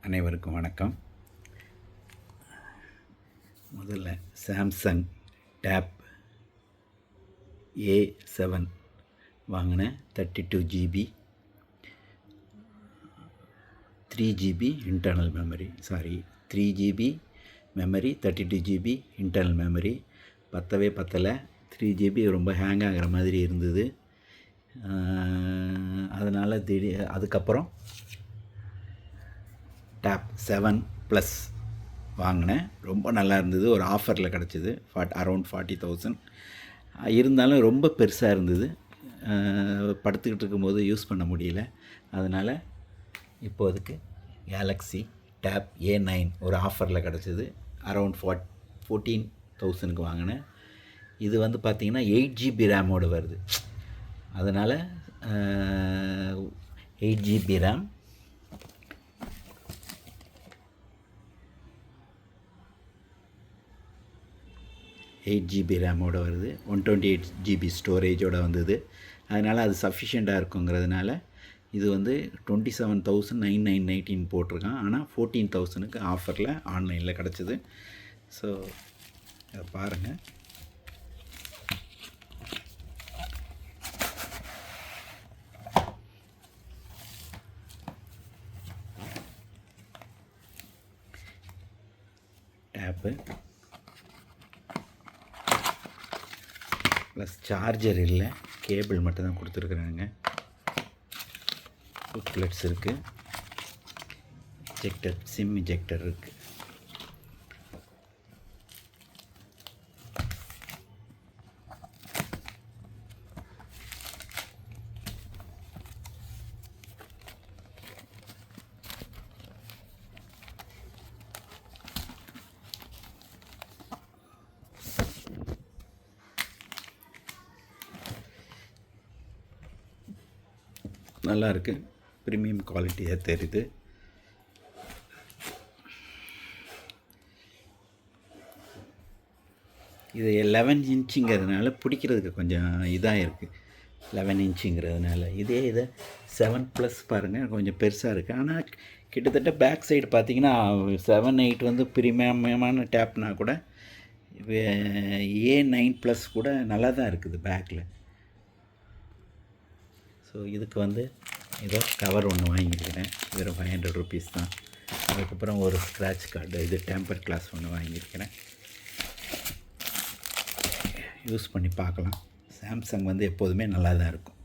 அனைவருக்கும் வணக்கம். முதல்ல சாம்சங் டேப் A7 வாங்கினேன். 32 GB 3 GB internal memory 3 GB memory 32 GB internal memory பத்தலை. 3 GB ரொம்ப ஹேங் ஆகிற மாதிரி இருந்தது. அதனால் அதுக்கப்புறம் டேப் 7 ப்ளஸ் வாங்கினேன். ரொம்ப நல்லா இருந்தது. ஒரு ஆஃபரில் கிடச்சிது. அரௌண்ட் 40,000 இருந்தாலும் ரொம்ப பெருசாக இருந்தது. படுத்துக்கிட்டு இருக்கும்போது யூஸ் பண்ண முடியல. அதனால் இப்போதைக்கு கேலக்ஸி டேப் A9 ஒரு ஆஃபரில் கிடச்சிது. அரௌண்ட் 14,000க்கு வாங்கினேன். இது வந்து பார்த்திங்கன்னா 8 GB ரேமோடு வருது. அதனால் 8 GB ரேம், 8 GB ரேமோடு வருது. 128 GB ஸ்டோரேஜோடு வந்தது. அதனால் அது சஃபிஷியண்ட்டாக இருக்குங்கிறதுனால இது வந்து 27,919 போட்டிருக்கான். ஆனால் 14,000க்கு ஆஃபரில் ஆன்லைனில் கிடச்சிது. ஸோ அதை பாருங்கள். டேப்பு ப்ளஸ் சார்ஜர் இல்லை, கேபிள் மட்டும்தான் கொடுத்துருக்குறாங்க. புக்லெட்ஸ் இருக்குது, சிம் இஜெக்டர் இருக்குது. நல்லா இருக்குது. ப்ரீமியம் குவாலிட்டியாக தெரியுது. இது 11 இன்ச்சுங்கிறதுனால பிடிக்கிறதுக்கு கொஞ்சம் இதாக இருக்குது. 11 இன்ச்சுங்கிறதுனால இதை 7 ப்ளஸ் பாருங்கள், கொஞ்சம் பெருசாக இருக்குது. ஆனால் கிட்டத்தட்ட பேக் சைடு பார்த்திங்கன்னா 7, 8 வந்து ப்ரீமியமான டேப்னா கூட A9 ப்ளஸ் கூட நல்லா தான் இருக்குது பேக்கில். ஸோ இதுக்கு வந்து ஏதோ கவர் ஒன்று வாங்கியிருக்கிறேன். வெறும் 500 ருபீஸ் தான். அதுக்கப்புறம் ஒரு ஸ்க்ராட்ச் கார்டு, இது டெம்பர் கிளாஸ் ஒன்று வாங்கியிருக்கிறேன். யூஸ் பண்ணி பார்க்கலாம். சாம்சங் வந்து எப்போதுமே நல்லா தான் இருக்கும்.